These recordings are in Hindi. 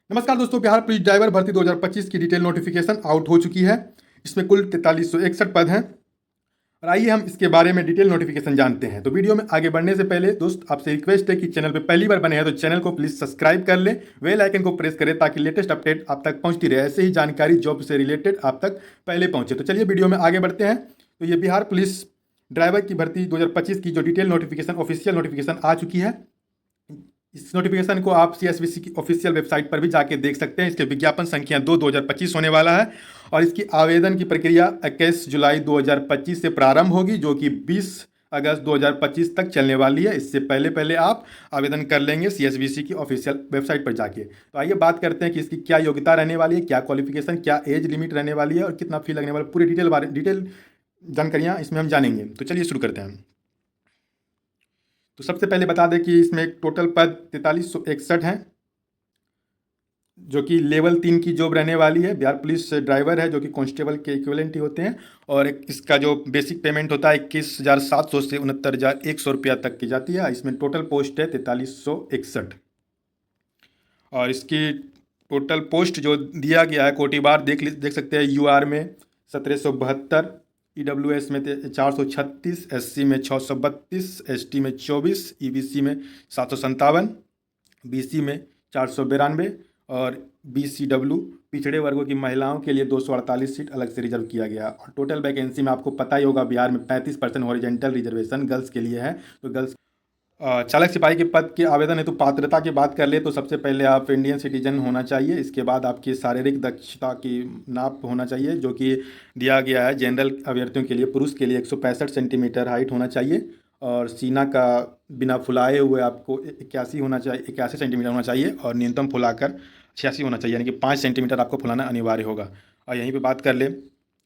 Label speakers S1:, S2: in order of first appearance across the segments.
S1: नमस्कार दोस्तों, बिहार पुलिस ड्राइवर भर्ती 2025 की डिटेल नोटिफिकेशन आउट हो चुकी है। इसमें कुल 4361 पद हैं और आइए हम इसके बारे में डिटेल नोटिफिकेशन जानते हैं। तो वीडियो में आगे बढ़ने से पहले दोस्त आपसे रिक्वेस्ट है कि चैनल पर पहली बार बने हैं तो चैनल को प्लीज़ सब्सक्राइब कर लें, बेल आइकन को प्रेस करें ताकि लेटेस्ट अपडेट आप तक पहुंचती रहे। ऐसे ही जानकारी जॉब से रिलेटेड आप तक पहले पहुंचे। तो चलिए वीडियो में आगे बढ़ते हैं। तो ये बिहार पुलिस ड्राइवर की भर्ती 2025 की जो डिटेल नोटिफिकेशन ऑफिशियल नोटिफिकेशन आ चुकी है। इस नोटिफिकेशन को आप सीएसबीसी की ऑफिशियल वेबसाइट पर भी जाके देख सकते हैं। इसके विज्ञापन संख्या 2025 होने वाला है और इसकी आवेदन की प्रक्रिया 21 जुलाई 2025 से प्रारंभ होगी, जो कि 20 अगस्त 2025 तक चलने वाली है। इससे पहले पहले आप आवेदन कर लेंगे सीएसबीसी की ऑफिशियल वेबसाइट पर जाके। तो आइए बात करते हैं कि इसकी क्या योग्यता रहने वाली है, क्या क्वालिफिकेशन, क्या एज लिमिट रहने वाली है और कितना फी लगने वाला है। पूरी डिटेल जानकारियाँ इसमें हम जानेंगे। तो चलिए शुरू करते हैं। तो सबसे पहले बता दें कि इसमें टोटल पद 4361 हैं, जो कि लेवल 3 की जॉब रहने वाली है। बिहार पुलिस ड्राइवर है, जो कि कांस्टेबल के इक्विवेलेंट ही होते हैं। और इसका जो बेसिक पेमेंट होता है 21,700 से 69,100 रुपया तक की जाती है। इसमें टोटल पोस्ट है 4361 और इसकी टोटल पोस्ट जो दिया गया है कोटिबार देख सकते हैं। यूआर में 1772, ईडब्ल्यूएस में 436, एससी में 632, एसटी में 24, ईबीसी में 757, बीसी में 492 और बीसीडब्ल्यू पिछड़े वर्गों की महिलाओं के लिए 248 सीट अलग से रिजर्व किया गया। और टोटल वैकेंसी में आपको पता ही होगा बिहार में 35% हॉरिजेंटल रिजर्वेशन गर्ल्स के लिए है। तो गर्ल्स चालक सिपाही के पद के आवेदन हेतु पात्रता की बात कर ले तो सबसे पहले आप इंडियन सिटीजन होना चाहिए। इसके बाद आपकी शारीरिक दक्षता की नाप होना चाहिए, जो कि दिया गया है जनरल अभ्यर्थियों के लिए। पुरुष के लिए 165 सेंटीमीटर हाइट होना चाहिए और सीना का बिना फुलाए हुए आपको 81 होना चाहिए, 81 सेंटीमीटर होना चाहिए और न्यूनतम फुलाकर 86 होना चाहिए, यानी कि 5 सेंटीमीटर आपको फुलाना अनिवार्य होगा। और यहीं पर बात कर ले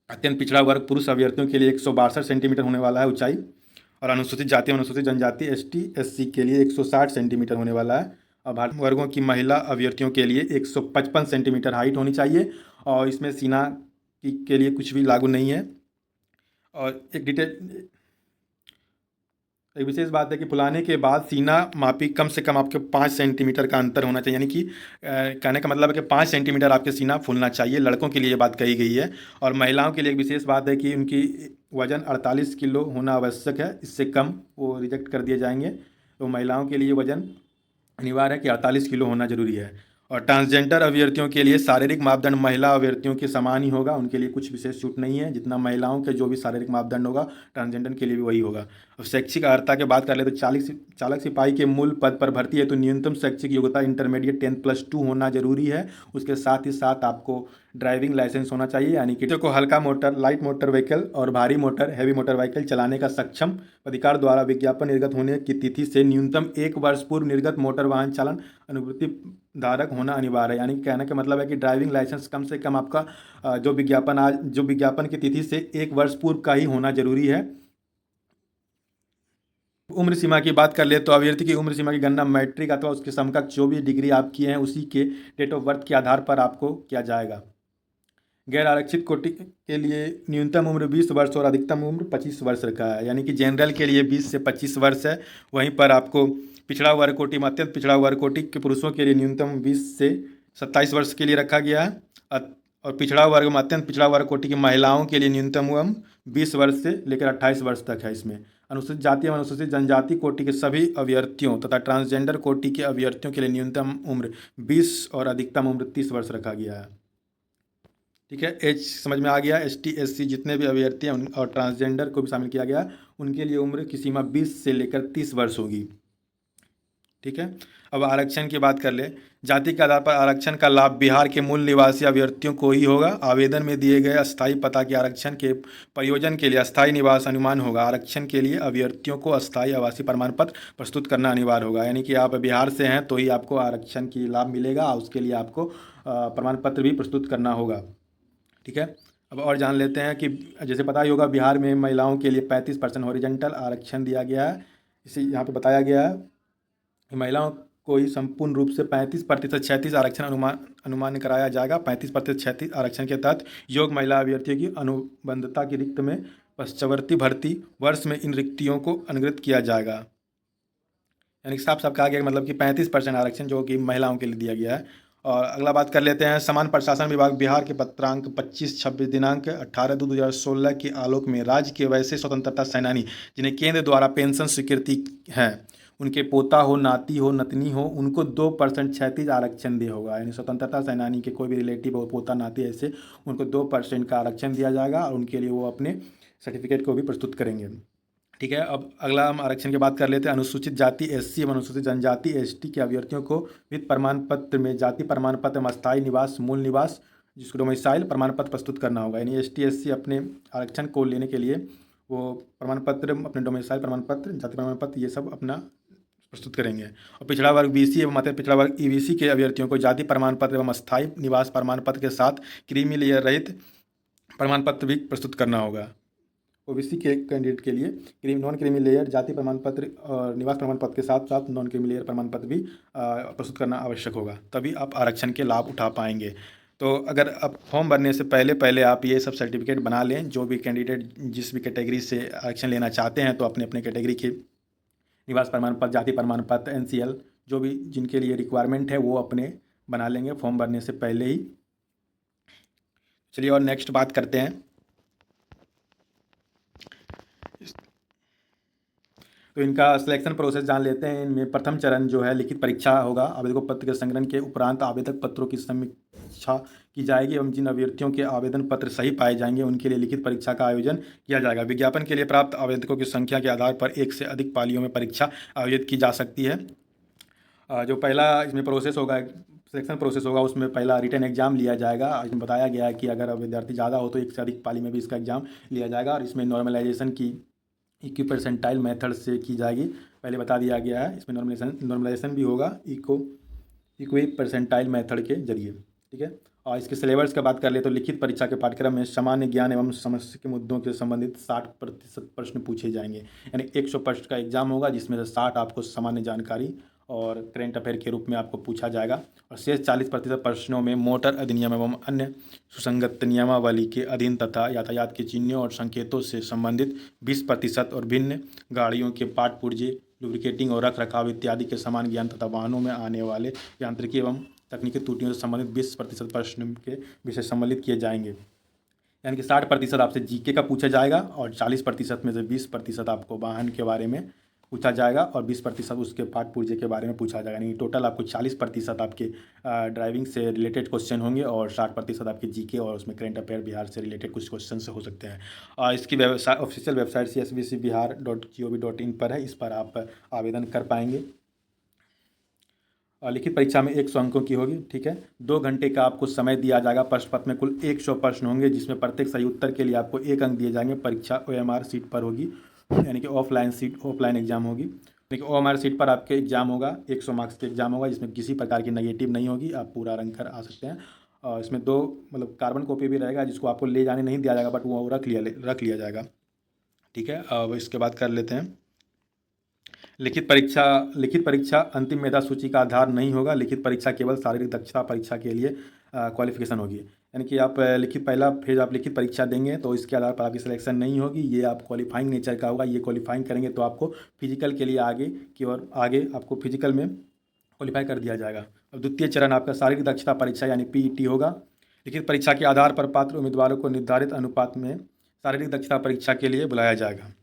S1: अत्यंत पिछड़ा वर्ग पुरुष अभ्यर्थियों के लिए 162 सेंटीमीटर होने वाला है ऊंचाई। और अनुसूचित जाति अनुसूचित जनजाति एसटी एससी के लिए 160 सेंटीमीटर होने वाला है। और भारतीय वर्गों की महिला अभ्यर्थियों के लिए 155 सेंटीमीटर हाइट होनी चाहिए और इसमें सीना के लिए कुछ भी लागू नहीं है। और एक विशेष बात है कि फुलाने के बाद सीना मापी कम से कम आपके 5 सेंटीमीटर का अंतर होना चाहिए, यानी कि कहने का मतलब है कि 5 सेंटीमीटर आपके सीना फूलना चाहिए। लड़कों के लिए ये बात कही गई है। और महिलाओं के लिए एक विशेष बात है कि उनकी वज़न 48 किलो होना आवश्यक है, इससे कम वो रिजेक्ट कर दिए जाएंगे। तो महिलाओं के लिए वज़न अनिवार्य है कि 48 किलो होना जरूरी है। और ट्रांसजेंडर अभ्यर्थियों के लिए शारीरिक मापदंड महिला अभ्यर्थियों के समान ही होगा, उनके लिए कुछ विशेष छूट नहीं है। जितना महिलाओं के जो भी शारीरिक मापदंड होगा ट्रांसजेंडर के लिए भी वही होगा। अब शैक्षिक अर्हता की बात कर ले तो चालक सिपाही के मूल पद पर भर्ती है तो न्यूनतम शैक्षिक योग्यता इंटरमीडिएट 10+2 होना जरूरी है। उसके साथ ही साथ आपको ड्राइविंग लाइसेंस होना चाहिए, यानी कि को हल्का मोटर लाइट मोटर व्हीकल और भारी मोटर हैवी मोटर व्हीकल चलाने का सक्षम अधिकार द्वारा विज्ञापन निर्गत होने की तिथि से न्यूनतम 1 वर्ष पूर्व निर्गत मोटर वाहन चालन अनुवृत्ति धारक होना अनिवार्य है। यानी कहने का मतलब है कि ड्राइविंग लाइसेंस कम से कम आपका जो विज्ञापन की तिथि से 1 वर्ष पूर्व का ही होना जरूरी है। उम्र सीमा की बात कर ले तो अभ्यर्थी की उम्र सीमा की गणना मैट्रिक अथवा उसके समकक्ष जो भी डिग्री आप किए हैं उसी के डेट ऑफ बर्थ के आधार पर आपको किया जाएगा। गैर आरक्षित कोटि के लिए न्यूनतम उम्र 20 वर्ष और अधिकतम उम्र 25 वर्ष का है, यानी कि जनरल के लिए 20 से 25 वर्ष है। वहीं पर आपको पिछड़ा वर्ग कोटि में अत्यंत पिछड़ा वर्ग कोटि के पुरुषों के लिए न्यूनतम 20 से 27 वर्ष के लिए रखा गया है। और पिछड़ा वर्ग में अत्यंत पिछड़ा वर्ग कोटि की महिलाओं के लिए न्यूनतम उम्र 20 वर्ष से लेकर 28 वर्ष तक है। इसमें अनुसूचित जाति एवं अनुसूचित जनजाति कोटि के सभी अभ्यर्थियों तथा ट्रांसजेंडर कोटि के अभ्यर्थियों के लिए न्यूनतम उम्र 20 और अधिकतम उम्र 30 वर्ष रखा गया है। ठीक है, एज समझ में आ गया। एसटी एससी जितने भी अभ्यर्थी हैं और ट्रांसजेंडर को भी शामिल किया गया, उनके लिए उम्र की सीमा 20 से लेकर 30 वर्ष होगी। ठीक है, अब आरक्षण की बात कर ले। जाति के आधार पर आरक्षण का लाभ बिहार के मूल निवासी अभ्यर्थियों को ही होगा। आवेदन में दिए गए अस्थायी पता के आरक्षण के प्रयोजन के लिए अस्थायी निवास अनुमान होगा। आरक्षण के लिए अभ्यर्थियों को अस्थायी आवासीय प्रमाण पत्र प्रस्तुत करना अनिवार्य होगा, यानी कि आप बिहार से हैं तो ही आपको आरक्षण की लाभ मिलेगा। उसके लिए आपको प्रमाण पत्र भी प्रस्तुत करना होगा। ठीक है, अब और जान लेते हैं कि जैसे पता ही होगा बिहार में महिलाओं के लिए 35% हॉरिजेंटल आरक्षण दिया गया है। इसे यहाँ पे बताया गया है कि महिलाओं को ही संपूर्ण रूप से 35% क्षैतिज आरक्षण अनुमान कराया जाएगा। 35% क्षैतिज आरक्षण के तहत योग्य महिला अभ्यर्थियों की अनुबंधता की रिक्त में पश्चवर्ती भर्ती वर्ष में इन रिक्तियों को अनुगृत किया जाएगा। यानी कि साफ साफ कहा गया मतलब कि 35% आरक्षण जो कि महिलाओं के लिए दिया गया है। और अगला बात कर लेते हैं, सामान्य प्रशासन विभाग बिहार के पत्रांक 25-26 दिनांक 18/2/2016 के आलोक में राज्य के वैसे स्वतंत्रता सेनानी जिन्हें केंद्र द्वारा पेंशन स्वीकृति है, उनके पोता हो, नाती हो, नतनी हो, उनको 2% क्षैतिज आरक्षण दिया होगा। यानी स्वतंत्रता सेनानी के कोई भी रिलेटिव हो, पोता नाती, ऐसे उनको 2% का आरक्षण दिया जाएगा और उनके लिए वो अपने सर्टिफिकेट को भी प्रस्तुत करेंगे। ठीक है, अब अगला हम आरक्षण की बात कर लेते हैं। अनुसूचित जाति एससी एवं अनुसूचित जनजाति एसटी के अभ्यर्थियों को वित्त प्रमाण पत्र में जाति प्रमाण पत्र एवं अस्थायी निवास, मूल निवास, जिसको डोमिसाइल प्रमाण पत्र प्रस्तुत करना होगा। यानी एसटी एससी अपने आरक्षण को लेने के लिए वो प्रमाण पत्र, अपने डोमिसाइल प्रमाण पत्र, जाति प्रमाण पत्र, ये सब अपना प्रस्तुत करेंगे। और पिछड़ा वर्ग बीसी एवं अति पिछड़ा वर्ग ईबीसी के अभ्यर्थियों को जाति प्रमाण पत्र एवं अस्थायी निवास प्रमाण पत्र के साथ क्रीमी लेयर रहित प्रमाण पत्र भी प्रस्तुत करना होगा। ओबीसी के कैंडिडेट के लिए नॉन क्रीमी लेयर जाति प्रमाण पत्र और निवास प्रमाण पत्र के साथ साथ नॉन क्रीमी लेयर प्रमाण पत्र भी प्रस्तुत करना आवश्यक होगा, तभी आप आरक्षण के लाभ उठा पाएंगे। तो अगर आप फॉर्म भरने से पहले आप ये सब सर्टिफिकेट बना लें, जो भी कैंडिडेट जिस भी कैटेगरी से आरक्षण लेना चाहते हैं तो अपने अपने कैटेगरी के निवास प्रमाण पत्र, जाति प्रमाण पत्र, एनसीएल, जो भी जिनके लिए रिक्वायरमेंट है वो अपने बना लेंगे फॉर्म भरने से पहले ही। चलिए और नेक्स्ट बात करते हैं। तो इनका सिलेक्शन प्रोसेस जान लेते हैं। इनमें प्रथम चरण जो है लिखित परीक्षा होगा। आवेदकों पत्र के संग्रहण के उपरांत आवेदक पत्रों की समीक्षा की जाएगी एवं जिन अभ्यर्थियों के आवेदन पत्र सही पाए जाएंगे उनके लिए लिखित परीक्षा का आयोजन किया जाएगा। विज्ञापन के लिए प्राप्त आवेदकों की संख्या के आधार पर एक से अधिक पालियों में परीक्षा आयोजित की जा सकती है। जो पहला इसमें प्रोसेस होगा, सिलेक्शन प्रोसेस होगा, उसमें पहला रिटन एग्जाम लिया जाएगा। इसमें बताया गया है कि अगर विद्यार्थी ज़्यादा हो तो एक से अधिक पाली में भी इसका एग्जाम लिया जाएगा और इसमें नॉर्मलाइजेशन की इक्वी परसेंटाइल मेथड से की जाएगी, पहले बता दिया गया है। इसमें नॉर्मलाइजेशन भी होगा इक्वी परसेंटाइल मेथड के जरिए। ठीक है, और इसके सिलेबस की बात कर ले तो लिखित परीक्षा के पाठ्यक्रम में सामान्य ज्ञान एवं समस्या के मुद्दों से संबंधित 60% प्रश्न पूछे जाएंगे। यानी 100 प्रश्न का एग्जाम होगा जिसमें से 60 आपको सामान्य जानकारी और करेंट अफेयर के रूप में आपको पूछा जाएगा और शेष 40% प्रश्नों में मोटर अधिनियम एवं अन्य सुसंगत नियमावली के अधीन तथा यातायात के चिन्हों और संकेतों से संबंधित 20% और भिन्न गाड़ियों के पार्ट पुर्जे, लुब्रिकेटिंग और रख रखाव इत्यादि के समान ज्ञान तथा वाहनों में आने वाले यांत्रिकी एवं तकनीकी त्रुटियों से संबंधित 20% प्रश्न के विषय सम्मिलित किए जाएंगे। यानी कि 60% आपसे जीके का पूछा जाएगा और 40% में से 20% आपको वाहन के बारे में पूछा जाएगा और 20% उसके पार्ट पुर्जे के बारे में पूछा जाएगा। यानी टोटल आपको 40% आपके ड्राइविंग से रिलेटेड क्वेश्चन होंगे और 60% आपके जीके और उसमें करेंट अफेयर बिहार से रिलेटेड कुछ क्वेश्चन से हो सकते हैं। और इसकी ऑफिशियल वेबसाइट csbcbihar.gov.in पर है, इस पर आप आवेदन कर पाएंगे। लिखित परीक्षा में 100 अंकों की होगी। ठीक है, 2 घंटे का आपको समय दिया जाएगा। प्रश्न पत्र में कुल 100 प्रश्न होंगे जिसमें प्रत्येक सही उत्तर के लिए आपको 1 अंक दिए जाएंगे। परीक्षा OMR सीट पर होगी, यानी कि ऑफलाइन एग्जाम होगी। लेकिन OMR सीट पर आपके एग्जाम होगा, 100 मार्क्स के एग्जाम होगा जिसमें किसी प्रकार की नेगेटिव नहीं होगी, आप पूरा रंग कर आ सकते हैं। और इसमें 2 कार्बन कॉपी भी रहेगा जिसको आपको ले जाने नहीं दिया जाएगा, बट वो रख लिया जाएगा। ठीक है, अब इसके बाद कर लेते हैं लिखित परीक्षा अंतिम मेधा सूची का आधार नहीं होगा। लिखित परीक्षा केवल शारीरिक दक्षता परीक्षा के लिए क्वालिफिकेशन होगी। यानी कि आप पहला फेज आप लिखित परीक्षा देंगे तो इसके आधार पर आपकी सिलेक्शन नहीं होगी, ये आप क्वालिफाइंग नेचर का होगा। ये क्वालिफाइंग करेंगे तो आपको फिजिकल के लिए आगे आपको फिजिकल में क्वालिफाई कर दिया जाएगा। अब द्वितीय चरण आपका शारीरिक दक्षता परीक्षा यानी PET होगा। लिखित परीक्षा के आधार पर पात्र उम्मीदवारों को निर्धारित अनुपात में शारीरिक दक्षता परीक्षा के लिए बुलाया जाएगा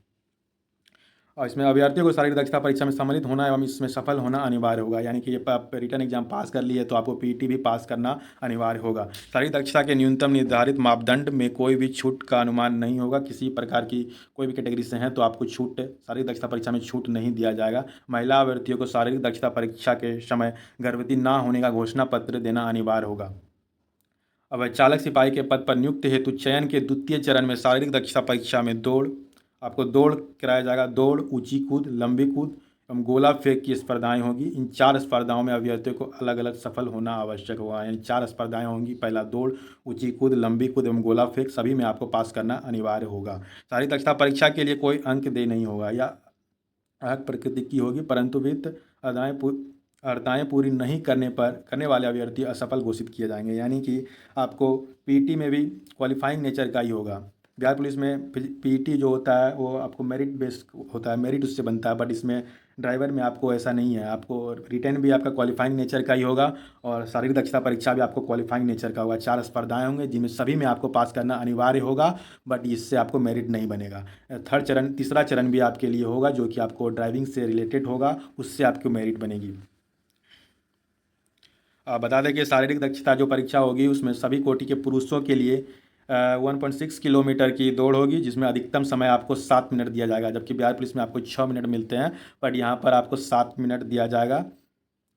S1: और इसमें अभ्यर्थियों को शारीरिक दक्षता परीक्षा में सम्मिलित होना एवं इसमें सफल होना अनिवार्य होगा। यानी कि ये आप रिटन एग्जाम पास कर लिए तो आपको PET भी पास करना अनिवार्य होगा। शारीरिक दक्षता के न्यूनतम निर्धारित मापदंड में कोई भी छूट का अनुमान नहीं होगा। किसी प्रकार की कोई भी कैटेगरी से हैं तो आपको शारीरिक दक्षता परीक्षा में छूट नहीं दिया जाएगा। महिला अभ्यर्थियों को शारीरिक दक्षता परीक्षा के समय गर्भवती ना होने का घोषणा पत्र देना अनिवार्य होगा। अब चालक सिपाही के पद पर नियुक्ति हेतु चयन के द्वितीय चरण में शारीरिक दक्षता परीक्षा में आपको दौड़ कराया जाएगा। दौड़, ऊंची कूद, लंबी कूद एवं गोला फेंक की स्पर्धाएं होगी। इन 4 स्पर्धाओं में अभ्यर्थियों को अलग अलग सफल होना आवश्यक होगा। यानी 4 स्पर्धाएं होंगी, पहला दौड़, ऊंची कूद, लंबी कूद एवं गोला फेंक, सभी में आपको पास करना अनिवार्य होगा। शारीरिक दक्षता परीक्षा के लिए कोई अंक दे नहीं होगा या अहक प्रकृति की होगी, परंतु वित्त अर्हताएँ पूरी नहीं करने वाले अभ्यर्थी असफल घोषित किए जाएंगे। यानी कि आपको PET में भी क्वालिफाइंग नेचर का ही होगा। बिहार पुलिस में पीईटी जो होता है वो आपको मेरिट बेस होता है, मेरिट उससे बनता है, बट इसमें ड्राइवर में आपको ऐसा नहीं है। आपको रिटेन भी आपका क्वालिफाइंग नेचर का ही होगा और शारीरिक दक्षता परीक्षा भी आपको क्वालिफाइंग नेचर का होगा। 4 स्पर्धाएं होंगे जिनमें सभी में आपको पास करना अनिवार्य होगा, बट इससे आपको मेरिट नहीं बनेगा। तीसरा चरण भी आपके लिए होगा जो कि आपको ड्राइविंग से रिलेटेड होगा, उससे आपको मेरिट बनेगी। बता दें कि शारीरिक दक्षता जो परीक्षा होगी उसमें सभी कोटि के पुरुषों के लिए 1.6 किलोमीटर की दौड़ होगी, जिसमें अधिकतम समय आपको 7 मिनट दिया जाएगा, जबकि बिहार पुलिस में आपको 6 मिनट मिलते हैं, बट यहाँ पर आपको 7 मिनट दिया जाएगा।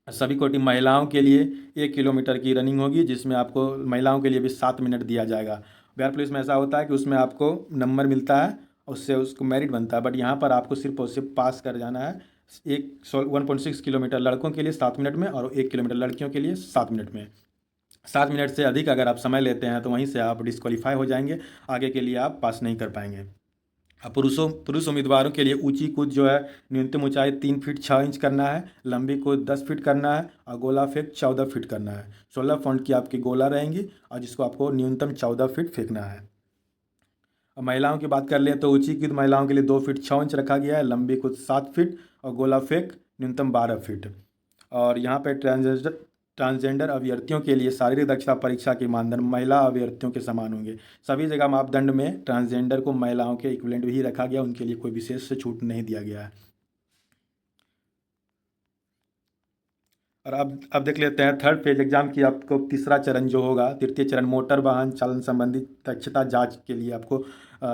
S1: सभी कोटि महिलाओं के लिए 1 किलोमीटर की रनिंग होगी, जिसमें आपको महिलाओं के लिए भी 7 मिनट दिया जाएगा। बिहार पुलिस में ऐसा होता है कि उसमें आपको नंबर मिलता है, उससे उसको मेरिट बनता है, बट यहाँ पर आपको सिर्फ और सिर्फ पास कर जाना है। 1.6 किलोमीटर लड़कों के लिए 7 मिनट में और 1 किलोमीटर लड़कियों के लिए 7 मिनट में। 7 मिनट से अधिक अगर आप समय लेते हैं तो वहीं से आप डिस्क्वालीफाई हो जाएंगे, आगे के लिए आप पास नहीं कर पाएंगे। अब पुरुष उम्मीदवारों के लिए ऊंची कूद जो है न्यूनतम ऊंचाई 3 फीट 6 इंच करना है, लंबी कूद 10 फीट करना है और गोला फेंक 14 फीट करना है। 16 पॉइंट की आपकी गोला रहेंगी और जिसको आपको न्यूनतम 14 फीट फेंकना है। अब महिलाओं की बात कर लें तो ऊंची कूद महिलाओं के लिए 2 फीट 6 इंच रखा गया है, लंबी कूद 7 फीट और गोला फेंक न्यूनतम 12 फीट। और यहाँ पे ट्रांसजेंडर अभ्यर्थियों के लिए शारीरिक दक्षता परीक्षा के मानदंड महिला अभ्यर्थियों के समान होंगे। सभी जगह मापदंड में ट्रांसजेंडर को महिलाओं के इक्विवेलेंट ही रखा गया, उनके लिए कोई विशेष से छूट नहीं दिया गया है। और अब देख लेते हैं थर्ड फेज एग्जाम की आपको तीसरा चरण जो होगा, तृतीय चरण मोटर वाहन चालन संबंधी दक्षता जांच के लिए आपको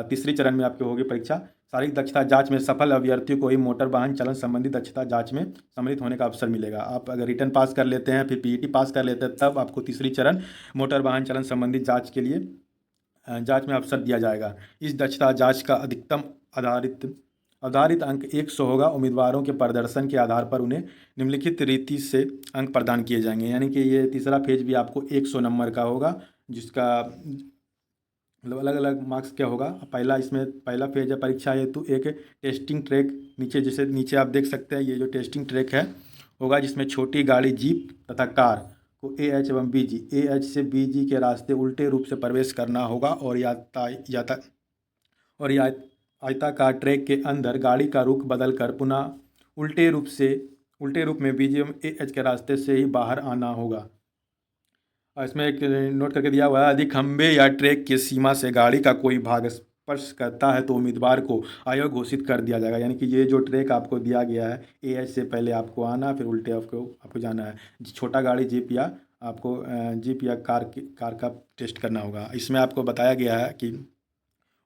S1: तीसरी चरण में आपकी होगी परीक्षा। शारीरिक दक्षता जांच में सफल अभ्यर्थियों को ही मोटर वाहन चालन संबंधी दक्षता जांच में सम्मिलित होने का अवसर मिलेगा। आप अगर रिटर्न पास कर लेते हैं फिर पीईटी पास कर लेते हैं तब आपको तीसरी चरण मोटर वाहन चालन संबंधी जांच के लिए जांच में अवसर दिया जाएगा। इस दक्षता जांच का अधिकतम आधारित अंक 100 होगा। उम्मीदवारों के प्रदर्शन के आधार पर उन्हें निम्नलिखित रीति से अंक प्रदान किए जाएंगे, यानी कि ये तीसरा फेज भी आपको 100 नंबर का होगा, जिसका मतलब अलग अलग मार्क्स क्या होगा। पहला फेज है परीक्षा हेतु एक टेस्टिंग ट्रैक, जैसे नीचे आप देख सकते हैं ये जो टेस्टिंग ट्रैक है होगा, जिसमें छोटी गाड़ी जीप तथा कार को AH एवं BG AH से BG के रास्ते उल्टे रूप से प्रवेश करना होगा और आयताकार ट्रैक के अंदर गाड़ी का रुख बदलकर पुनः उल्टे रूप में BG एवं AH के रास्ते से ही बाहर आना होगा। और इसमें एक नोट करके दिया हुआ है, यदि खंबे या ट्रैक की सीमा से गाड़ी का कोई भाग स्पर्श करता है तो उम्मीदवार को अयोग्य घोषित कर दिया जाएगा। यानी कि ये जो ट्रैक आपको दिया गया है AH से पहले आपको आना, फिर उल्टे आपको जाना है। छोटा गाड़ी जीप या कार का टेस्ट करना होगा। इसमें आपको बताया गया है कि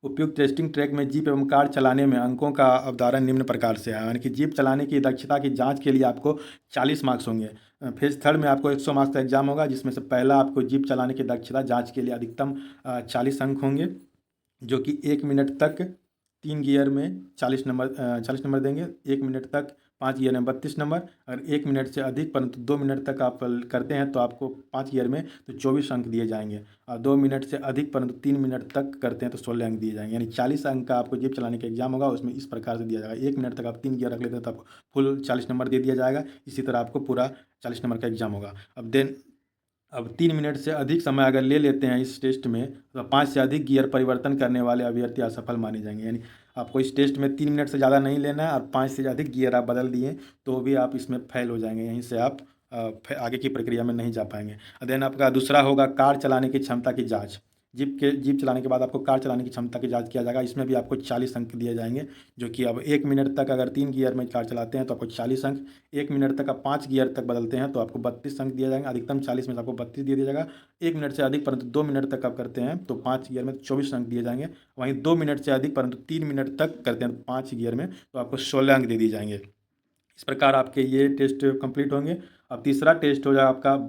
S1: उपयुक्त टेस्टिंग ट्रैक में जीप एवं कार चलाने में अंकों का अवधारण निम्न प्रकार से है, यानी कि जीप चलाने की दक्षता की जांच के लिए आपको 40 मार्क्स होंगे। फेज थर्ड में आपको 100 मार्क्स का एग्जाम होगा, जिसमें से पहला आपको जीप चलाने की दक्षता जांच के लिए अधिकतम 40 अंक होंगे, जो कि 1 मिनट तक 3 गियर में 40 नंबर देंगे। 1 मिनट तक 5 गियर में 32 नंबर। अगर 1 मिनट से अधिक परंतु 2 मिनट तक आप करते हैं तो आपको 5 गियर में तो 24 अंक दिए जाएंगे, और 2 मिनट से अधिक परंतु 3 मिनट तक करते हैं तो 16 अंक दिए जाएंगे। यानी 40 अंक का आपको जीप चलाने का एग्जाम होगा, उसमें इस प्रकार से दिया जाएगा। 1 मिनट तक आप 3 गियर रख लेते हैं तो आपको फुल 40 नंबर दे दिया जाएगा। इसी तरह आपको पूरा 40 नंबर का एग्जाम होगा। अब 3 मिनट से अधिक समय अगर ले लेते हैं इस टेस्ट में तो 5 से अधिक गियर परिवर्तन करने वाले अभ्यर्थी असफल माने जाएंगे। यानी आपको इस टेस्ट में 3 मिनट से ज़्यादा नहीं लेना है, और 5 से अधिक गियर आप बदल दिए तो भी आप इसमें फेल हो जाएंगे, यहीं से आप आगे की प्रक्रिया में नहीं जा पाएंगे। देन आपका दूसरा होगा कार चलाने की क्षमता की जाँच। जीप चलाने के बाद आपको कार चलाने की क्षमता की जांच किया जाएगा। इसमें भी आपको 40 अंक दिए जाएंगे, जो कि अब 1 मिनट तक अगर 3 गियर में कार चलाते हैं तो आपको 40 अंक, 1 मिनट तक आप 5 गियर तक बदलते हैं तो आपको 32 अंक दिए जाएंगे। अधिकतम 40 में से आपको 32 दिया जाएगा। 1 मिनट से अधिक परंतु 2 मिनट तक आप करते हैं तो 5 गियर में 24 अंक दिए जाएंगे। वहीं 2 मिनट से अधिक परंतु 3 मिनट तक करते हैं तो 5 गियर में तो आपको 16 अंक दे दिए जाएंगे। इस प्रकार आपके ये टेस्ट कंप्लीट होंगे। अब तीसरा टेस्ट हो जाएगा आपका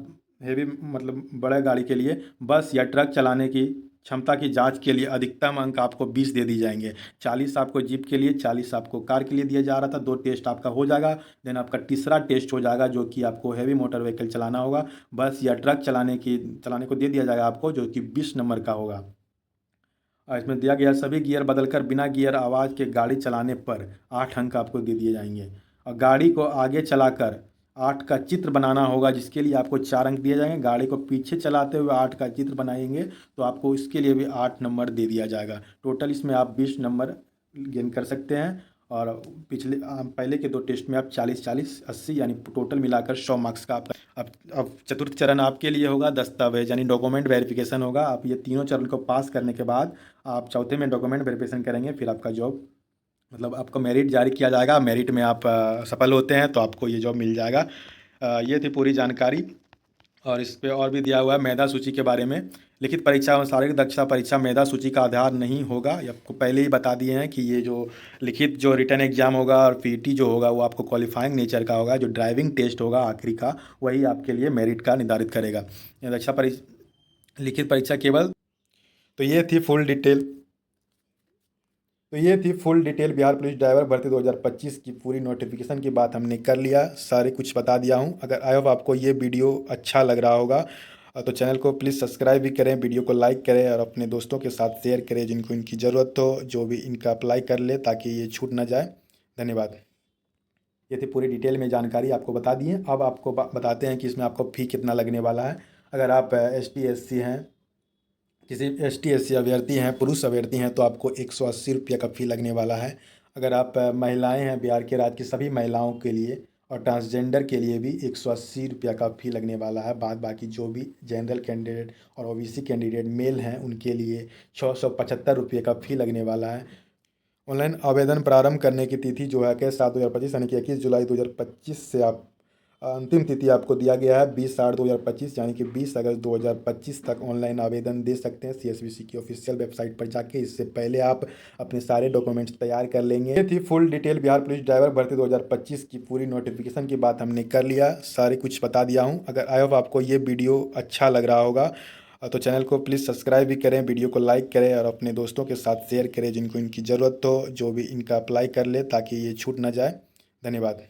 S1: हेवी मतलब बड़े गाड़ी के लिए बस या ट्रक चलाने की क्षमता की जांच के लिए अधिकतम अंक आपको 20 दे दी जाएंगे। 40 आपको जीप के लिए, 40 आपको कार के लिए दिया जा रहा था। 2 टेस्ट आपका हो जाएगा। देन आपका तीसरा टेस्ट हो जाएगा जो कि आपको हैवी मोटर व्हीकल चलाना होगा, बस या ट्रक चलाने को दे दिया जाएगा आपको, जो कि 20 नंबर का होगा। और इसमें दिया गया सभी गियर बदलकर बिना गियर आवाज़ के गाड़ी चलाने पर 8 अंक आपको दे दिए जाएंगे। और गाड़ी को आगे चलाकर 8 का चित्र बनाना होगा, जिसके लिए आपको 4 अंक दिए जाएंगे। गाड़ी को पीछे चलाते हुए 8 का चित्र बनाएंगे तो आपको इसके लिए भी 8 नंबर दे दिया जाएगा। टोटल इसमें आप 20 नंबर गेन कर सकते हैं। और पहले के 2 टेस्ट में आप 40-40, 80 यानी टोटल मिलाकर 100 मार्क्स का आपका। अब चतुर्थ चरण आपके लिए होगा दस्तावेज यानी डॉक्यूमेंट वेरिफिकेशन होगा। आप ये तीनों चरण को पास करने के बाद आप चौथे में डॉक्यूमेंट वेरिफिकेशन करेंगे, फिर आपका जॉब मतलब आपको मेरिट जारी किया जाएगा। मेरिट में आप सफल होते हैं तो आपको ये जॉब मिल जाएगा। ये थी पूरी जानकारी। और इस पे और भी दिया हुआ है मेधा सूची के बारे में। लिखित परीक्षा और शारीरिक दक्षता परीक्षा मेधा सूची का आधार नहीं होगा। ये आपको पहले ही बता दिए हैं कि ये जो लिखित जो रिटन एग्जाम होगा और पीटी जो होगा वो आपको क्वालिफाइंग नेचर का होगा। जो ड्राइविंग टेस्ट होगा आखिरी का, वही आपके लिए मेरिट का निर्धारित करेगा। ये दक्षा परीक्षा लिखित परीक्षा केवल। तो ये थी full detail Bihar police driver भर्ती 2025 की पूरी नोटिफिकेशन की बात हमने कर लिया। सारे कुछ बता दिया हूँ। अगर आई होप आपको ये वीडियो अच्छा लग रहा होगा तो चैनल को प्लीज़ सब्सक्राइब भी करें, वीडियो को लाइक करें और अपने दोस्तों के साथ शेयर करें जिनको इनकी ज़रूरत हो, जो भी इनका अप्लाई कर ले ताकि ये छूट ना जाए। धन्यवाद। ये थी पूरी डिटेल में जानकारी आपको बता दी है। अब आपको बताते हैं कि इसमें आपको फ़ी कितना लगने वाला है। अगर आप ST SC हैं, किसी ST SC अभ्यर्थी हैं, पुरुष अभ्यर्थी हैं तो आपको 180 रुपये का फ़ी लगने वाला है। अगर आप महिलाएं हैं, बिहार के राज्य की सभी महिलाओं के लिए और ट्रांसजेंडर के लिए भी 180 रुपये का फ़ी लगने वाला है। बाकी जो भी जनरल कैंडिडेट और OBC कैंडिडेट मेल हैं उनके लिए 675 रुपये का फ़ी लगने वाला है। ऑनलाइन आवेदन प्रारंभ करने की तिथि जो है कि 7/2025 यानी कि 21 जुलाई 2025 से आप अंतिम तिथि आपको दिया गया है 20/8/2025 यानी कि 20 अगस्त 2025 तक ऑनलाइन आवेदन दे सकते हैं CSBC की ऑफिशियल वेबसाइट पर जाके। इससे पहले आप अपने सारे डॉक्यूमेंट्स तैयार कर लेंगे। ये थी full detail Bihar police driver भर्ती 2025 की पूरी नोटिफिकेशन की बात हमने कर लिया। सारे कुछ बता दिया हूँ। अगर आई होप आपको ये वीडियो अच्छा लग रहा होगा तो चैनल को प्लीज़ सब्सक्राइब भी करें, वीडियो को लाइक करें और अपने दोस्तों के साथ शेयर करें जिनको इनकी ज़रूरत हो, जो भी इनका अप्लाई कर ले ताकि ये छूट ना जाए। धन्यवाद।